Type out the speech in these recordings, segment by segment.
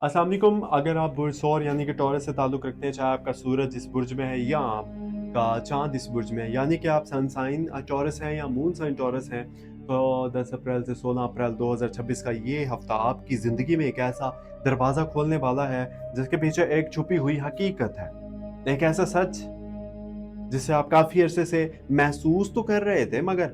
अस्सलाम वालेकुम। अगर आप बुर्ज सौर यानी कि टॉरस से ताल्लुक़ रखते हैं, चाहे आपका सूरज इस बुर्ज में है या आपका चाँद इस बुर्ज में है, यानी कि आप सन साइन टॉरस हैं या मून साइन टॉरस हैं, तो 10 अप्रैल से 16 अप्रैल 2026 का ये हफ़्ता आपकी ज़िंदगी में एक ऐसा दरवाज़ा खोलने वाला है, जिसके पीछे एक छुपी हुई हकीकत है। एक ऐसा सच जिसे आप काफ़ी अरसे से महसूस तो कर रहे थे, मगर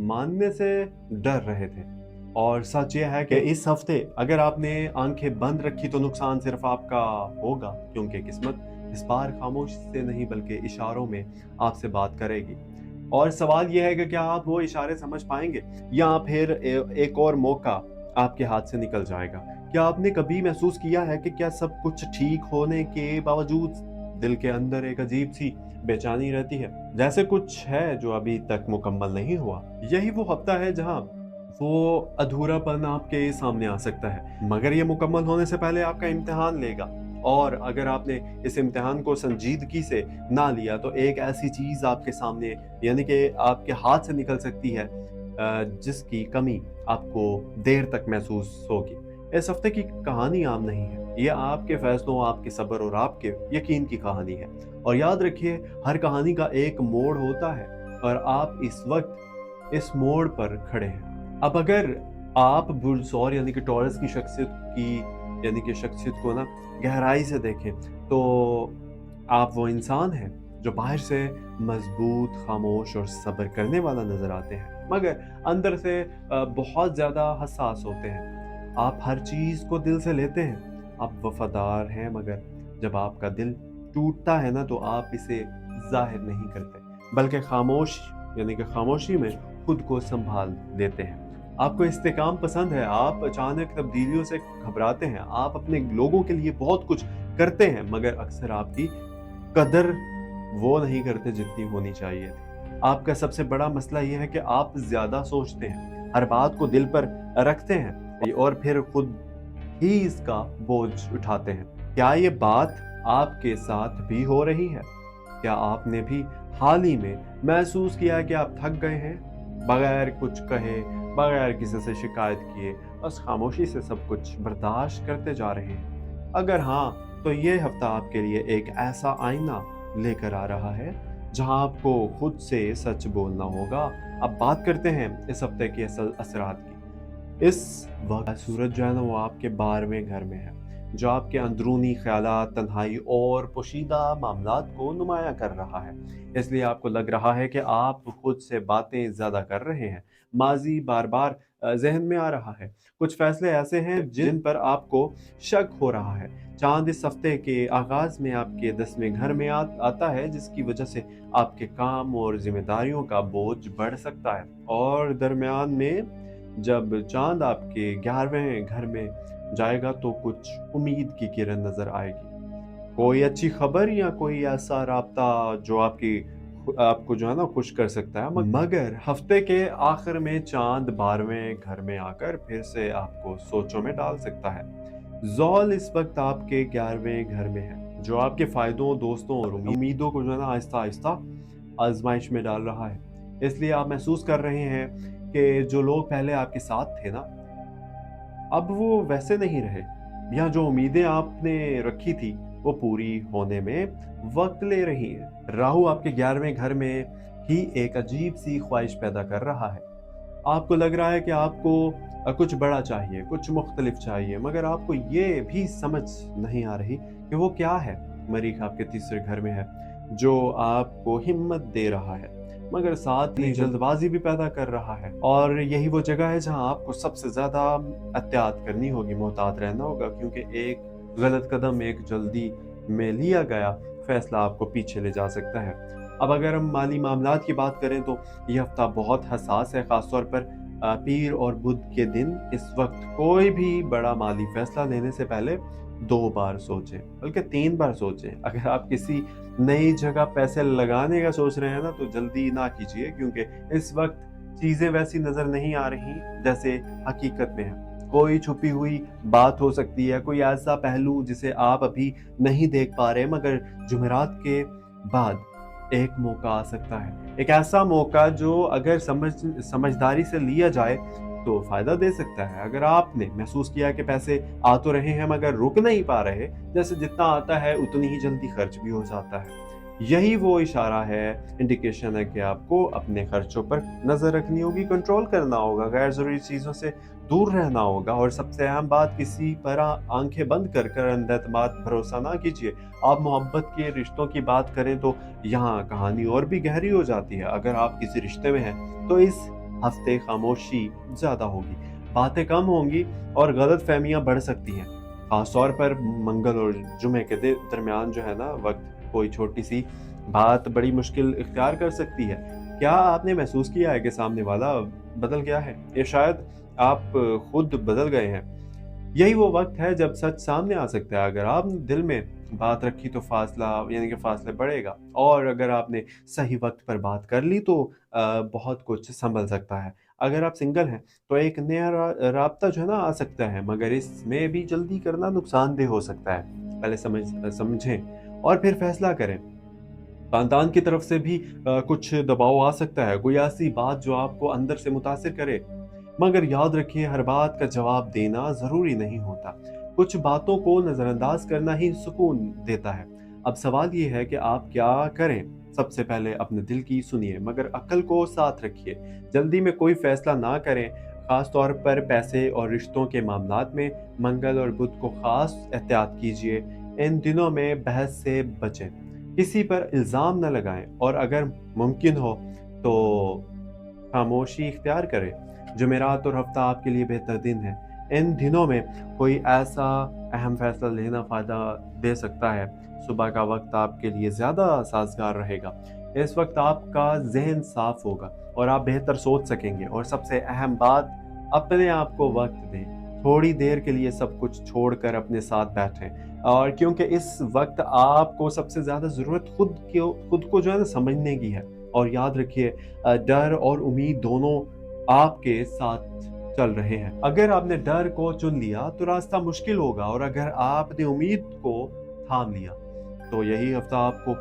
मानने से डर रहे थे। और सच ये है कि इस हफ्ते अगर आपने आंखें बंद रखी तो नुकसान सिर्फ आपका होगा, क्योंकि किस्मत इस बार खामोश से नहीं बल्कि इशारों में आपसे बात करेगी। और सवाल ये है कि क्या आप वो इशारे समझ पाएंगे या फिर एक और मौका आपके हाथ से निकल जाएगा। क्या आपने कभी महसूस किया है कि क्या सब कुछ ठीक होने के बावजूद दिल के अंदर एक अजीब सी बेचैनी रहती है, जैसे कुछ है जो अभी तक मुकम्मल नहीं हुआ। यही वो हफ्ता है जहां वो अधूरापन आपके सामने आ सकता है, मगर ये मुकम्मल होने से पहले आपका इम्तिहान लेगा। और अगर आपने इस इम्तिहान को संजीदगी से ना लिया तो एक ऐसी चीज आपके सामने यानी कि आपके हाथ से निकल सकती है, जिसकी कमी आपको देर तक महसूस होगी। इस हफ्ते की कहानी आम नहीं है, ये आपके फैसलों, आपके सब्र और आपके यकीन की कहानी है। और याद रखिए, हर कहानी का एक मोड़ होता है और आप इस वक्त इस मोड़ पर खड़े हैं। अब अगर आप बुल्सौर यानी कि टॉरस की शख्सियत को ना गहराई से देखें, तो आप वो इंसान हैं जो बाहर से मजबूत, खामोश और सब्र करने वाला नजर आते हैं, मगर अंदर से बहुत ज्यादा हसास होते हैं। आप हर चीज को दिल से लेते हैं, आप वफादार हैं, मगर जब आपका दिल टूटता है ना, तो आप इसे जाहिर नहीं करते, बल्कि खामोशी में खुद को संभाल देते हैं। आपको इस्तेकाम पसंद है, आप अचानक तब्दीलियों से घबराते हैं, आप अपने लोगों के लिए बहुत कुछ करते हैं, मगर अक्सर आपकी कदर वो नहीं करते जितनी होनी चाहिए थी। आपका सबसे बड़ा मसला ये है कि आप ज्यादा सोचते हैं, हर बात को दिल पर रखते हैं और फिर खुद ही इसका बोझ उठाते हैं। क्या ये बात आपके साथ भी हो रही है? क्या आपने भी हाल ही में महसूस किया कि आप थक गए हैं, बगैर कुछ कहे, बगैर किसी से शिकायत किए, बस खामोशी से सब कुछ बर्दाश्त करते जा रहे हैं? अगर हाँ, तो ये हफ्ता आपके लिए एक ऐसा आईना लेकर आ रहा है, जहां आपको खुद से सच बोलना होगा। अब बात करते हैं इस हफ्ते के असल असरात की। इस वक्त सूरज जो है ना, वो आपके 12वें घर में है, जो आपके अंदरूनी ख्यालात, तन्हाई और पोशीदा मामलात को नुमाया कर रहा है। इसलिए आपको लग रहा है कि आप खुद से बातें ज़्यादा कर रहे हैं, माजी बार बार जहन में आ रहा है, कुछ फैसले ऐसे हैं जिन पर आपको शक हो रहा है। चांद इस हफ्ते के आगाज में आपके 10वें घर में आता है, जिसकी वजह से आपके काम और जिम्मेदारियों का बोझ बढ़ सकता है। और दरमियान में जब चांद आपके 11वें घर में जाएगा, तो कुछ उम्मीद की किरण नजर आएगी, कोई अच्छी खबर या कोई ऐसा राब्ता जो आपको जो है ना खुश कर सकता है। मगर हफ्ते के आखिर में चांद 12वें घर में आकर फिर से आपको सोचों में डाल सकता है। ज़ोल इस वक्त आपके 11वें घर में है, जो आपके फायदों, दोस्तों और उम्मीदों को जो है ना आहिस्ता आहिस्ता आजमाइश में डाल रहा है। इसलिए आप महसूस कर रहे हैं कि जो लोग पहले आपके साथ थे ना, अब वो वैसे नहीं रहे, या जो उम्मीदें आपने रखी थी वो पूरी होने में वक्त ले रही हैं। राहु आपके 11वें घर में ही एक अजीब सी ख्वाहिश पैदा कर रहा है। आपको लग रहा है कि आपको कुछ बड़ा चाहिए, कुछ मुख्तलिफ चाहिए, मगर आपको ये भी समझ नहीं आ रही कि वो क्या है। मरीख आपके 3रे घर में है, जो आपको हिम्मत दे रहा है, मगर साथ ही जल्दबाजी भी पैदा कर रहा है। और यही वो जगह है जहां आपको सबसे ज्यादा एहतियात करनी होगी, मोहतात रहना होगा, क्योंकि एक गलत कदम, एक जल्दी में लिया गया फैसला आपको पीछे ले जा सकता है। अब अगर हम माली मामलात की बात करें, तो ये हफ्ता बहुत हसास है, खासतौर पर पीर और बुध के दिन। इस वक्त कोई भी बड़ा माली फैसला लेने से पहले 2 बार सोचें, बल्कि 3 बार सोचें। अगर आप किसी नई जगह पैसे लगाने का सोच रहे हैं ना, तो जल्दी ना कीजिए, क्योंकि इस वक्त चीजें वैसी नजर नहीं आ रही जैसे हकीकत में है। कोई छुपी हुई बात हो सकती है, कोई ऐसा पहलू जिसे आप अभी नहीं देख पा रहे, मगर जुमेरात के बाद एक मौका आ सकता है, एक ऐसा मौका जो अगर समझदारी से लिया जाए तो फ़ायदा दे सकता है। अगर आपने महसूस किया कि पैसे आ तो रहे हैं मगर रुक नहीं पा रहे, जैसे जितना आता है उतनी ही जल्दी खर्च भी हो जाता है, यही वो इशारा है, इंडिकेशन है कि आपको अपने खर्चों पर नज़र रखनी होगी, कंट्रोल करना होगा, गैर ज़रूरी चीज़ों से दूर रहना होगा और सबसे अहम बात, किसी पर आंखें बंद कर अंधेतमाद भरोसा ना कीजिए। आप मोहब्बत के रिश्तों की बात करें तो यहाँ कहानी और भी गहरी हो जाती है। अगर आप किसी रिश्ते में हैं तो इस हफ्ते खामोशी ज़्यादा होगी, बातें कम होंगी और गलतफहमियां बढ़ सकती हैं। खास तौर पर मंगल और जुमे के दरमियान जो है ना वक्त, कोई छोटी सी बात बड़ी मुश्किल इख्तियार कर सकती है। क्या आपने महसूस किया है कि सामने वाला बदल गया है, या शायद आप खुद बदल गए हैं? यही वो वक्त है जब सच सामने आ सकता है। अगर आपने दिल में बात रखी तो फासला यानी कि फासले बढ़ेगा, और अगर आपने सही वक्त पर बात कर ली तो बहुत कुछ संभल सकता है। अगर आप सिंगल हैं तो एक नया राब्ता जो है ना आ सकता है, मगर इसमें भी जल्दी करना नुकसानदेह हो सकता है। पहले समझें और फिर फैसला करें। खानदान की तरफ से भी कुछ दबाव आ सकता है, कोई ऐसी बात जो आपको अंदर से मुतासिर करे। मगर याद रखिए, हर बात का जवाब देना ज़रूरी नहीं होता। कुछ बातों को नज़रअंदाज करना ही सुकून देता है। अब सवाल ये है कि आप क्या करें? सबसे पहले अपने दिल की सुनिए, मगर अक्ल को साथ रखिए। जल्दी में कोई फैसला ना करें, खास तौर पर पैसे और रिश्तों के मामलात में। मंगल और बुध को खास एहतियात कीजिए। इन दिनों में बहस से बचें, किसी पर इल्ज़ाम न लगाएं और अगर मुमकिन हो तो खामोशी इख्तियार करें। जुमेरात और हफ्ता आपके लिए बेहतर दिन है। इन दिनों में कोई ऐसा अहम फैसला लेना फ़ायदा दे सकता है। सुबह का वक्त आपके लिए ज़्यादा साज़गार रहेगा। इस वक्त आपका ज़हन साफ होगा और आप बेहतर सोच सकेंगे, और सबसे अहम बात, अपने आप को वक्त दें। थोड़ी देर के लिए सब कुछ छोड़कर अपने साथ बैठें, और क्योंकि इस वक्त आपको सबसे ज़्यादा ज़रूरत खुद को जो है ना समझने की है। और याद रखिए, डर और उम्मीद दोनों आपके साथ चल रहे हैं। अगर आपने डर को चुन लिया तो रास्ता मुश्किल होगा, और अगर आपने उम्मीद को थाम लिया तो यही हफ्ता आपको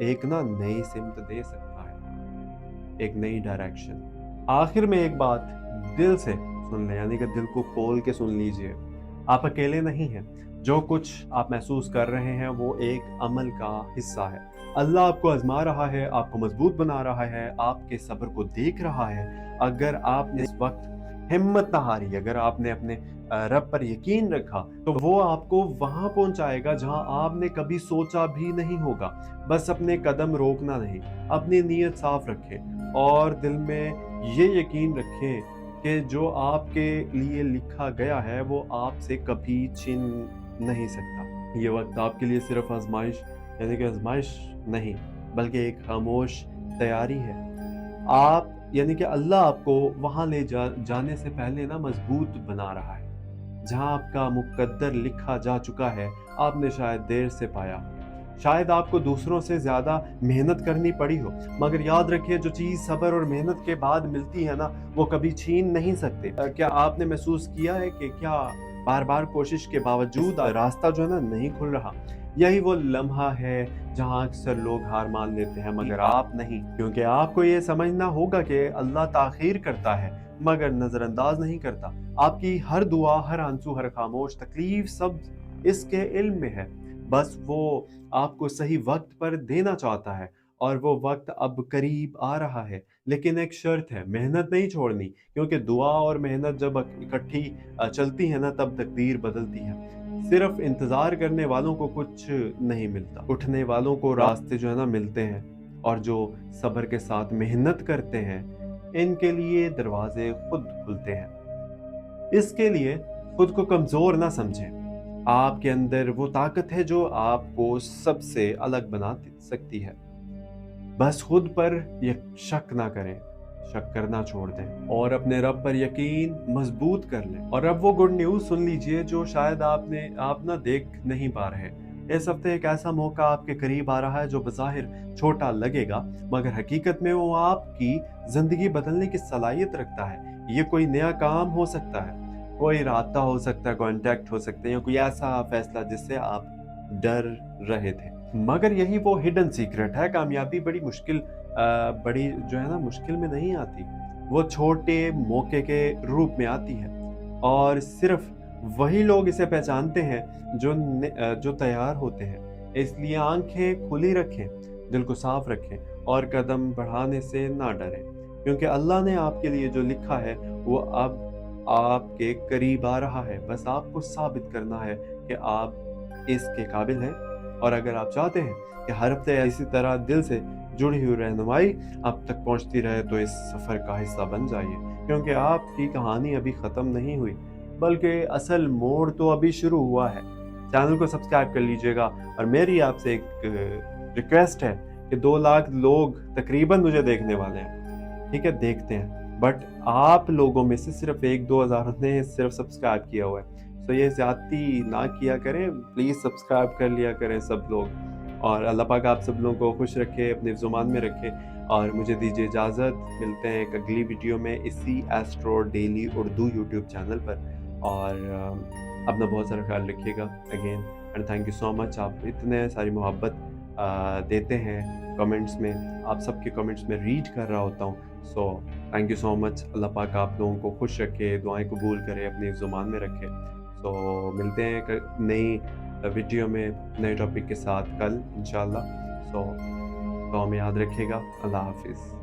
एक ना नई सिमत दे सकता है, एक नई डायरेक्शन। आखिर में एक बात दिल से सुन लें, यानी कि दिल को खोल के सुन लीजिए। आप अकेले नहीं हैं। जो कुछ आप महसूस कर रहे हैं वो एक अमल का हिस्सा है। अल्लाह आपको आजमा रहा है, आपको मजबूत बना रहा है, आपके सब्र को देख रहा है। अगर आपने इस वक्त हिम्मत ना हारी, अगर आपने अपने रब पर यकीन रखा, तो वो आपको वहां पहुंचाएगा जहां आपने कभी सोचा भी नहीं होगा। बस अपने कदम रोकना नहीं, अपनी नीयत साफ रखें और दिल में ये यकीन रखें कि जो आपके लिए लिखा गया है वो आपसे कभी छिन नहीं सकता। ये वक्त आपके लिए सिर्फ आजमाइश यानी कि आजमाइश नहीं, बल्कि एक खामोश तैयारी है। आप यानी कि अल्लाह आपको वहां जाने से पहले ना मजबूत बना रहा है। जहां आपका मुकद्दर लिखा जा चुका है, आपने शायद देर से पाया। शायद आपको दूसरों से ज़्यादा मेहनत करनी पड़ी हो, मगर याद रखिए, जो चीज़ सब्र और मेहनत के बाद मिलती है ना, वो कभी छीन नहीं सकते। क्या आपने महसूस किया है कि क्या बार-बार कोशिश के बावजूद रास्ता जो है ना नहीं खुल रहा? यही वो लम्हा है जहाँ अक्सर लोग हार मान लेते हैं, मगर आप नहीं। क्योंकि आपको ये समझना होगा कि अल्लाह ताख़ीर करता है, मगर नज़रअंदाज नहीं करता। आपकी हर दुआ, हर आंसू, हर खामोश तकलीफ, सब इसके इल्म में है। बस वो आपको सही वक्त पर देना चाहता है, और वो वक्त अब करीब आ रहा है। लेकिन एक शर्त है, मेहनत नहीं छोड़नी, क्योंकि दुआ और मेहनत जब इकट्ठी चलती है ना, तब तकदीर बदलती है। सिर्फ इंतजार करने वालों को कुछ नहीं मिलता, उठने वालों को रास्ते जो है ना मिलते हैं, और जो सब्र के साथ मेहनत करते हैं, इनके लिए दरवाजे खुद खुलते हैं। इसके लिए खुद को कमजोर ना समझें। आपके अंदर वो ताकत है जो आपको सबसे अलग बना सकती है। बस खुद पर शक ना करें, शक करना छोड़ दें और अपने रब पर यकीन मजबूत कर लें। और अब वो गुड न्यूज़ सुन लीजिए जो शायद आप ना देख नहीं पा रहे। इस हफ्ते एक ऐसा मौका आपके करीब आ रहा है जो बज़ाहिर छोटा लगेगा, मगर हकीकत में वो आपकी ज़िंदगी बदलने की सलाहियत रखता है। ये कोई नया काम हो सकता है, कोई रास्ता हो सकता है, कॉन्टैक्ट हो सकते हैं, या कोई ऐसा फैसला जिससे आप डर रहे थे। मगर यही वो हिडन सीक्रेट है, कामयाबी बड़ी जो है ना मुश्किल में नहीं आती, वो छोटे मौके के रूप में आती है और सिर्फ वही लोग इसे पहचानते हैं जो तैयार होते हैं। इसलिए आंखें खुली रखें, दिल को साफ रखें और कदम बढ़ाने से ना डरें, क्योंकि अल्लाह ने आपके लिए जो लिखा है वो अब आपके करीब आ रहा है। बस आपको साबित करना है कि आप इसके काबिल हैं। और अगर आप चाहते हैं कि हर हफ्ते इसी तरह दिल से जुड़ी हुई रहनुमाई आप तक पहुंचती रहे, तो इस सफ़र का हिस्सा बन जाइए, क्योंकि आपकी कहानी अभी ख़त्म नहीं हुई, बल्कि असल मोड़ तो अभी शुरू हुआ है। चैनल को सब्सक्राइब कर लीजिएगा और मेरी आपसे एक रिक्वेस्ट है कि 2 लाख लोग तकरीबन मुझे देखने वाले हैं, ठीक है? देखते हैं, बट आप लोगों में से सिर्फ 1-2 हज़ार ने सिर्फ सब्सक्राइब किया हुआ है। तो ये ज़्यादती ना किया करें, प्लीज़ सब्सक्राइब कर लिया करें सब लोग। और अल्लाह पाक आप सब लोगों को खुश रखे, अपने ज़ुबान में रखे और मुझे दीजिए इजाज़त। मिलते हैं एक अगली वीडियो में इसी astro daily Urdu YouTube channel पर। और अपना बहुत सारा ख्याल रखिएगा again and thank you so much. आप इतने सारी मोहब्बत देते हैं कमेंट्स में, आप सबके कमेंट्स में रीड कर रहा होता हूँ। So thank you so much. अल्लाह पाक आप लोगों को खुश रखे, दुआएं कबूल करे, अपनी ज़ुबान में रखे। सो मिलते हैं एक नई वीडियो में नए टॉपिक के साथ कल इंशाल्लाह। सो तो हमें याद रखिएगा। अल्लाह हाफिज़।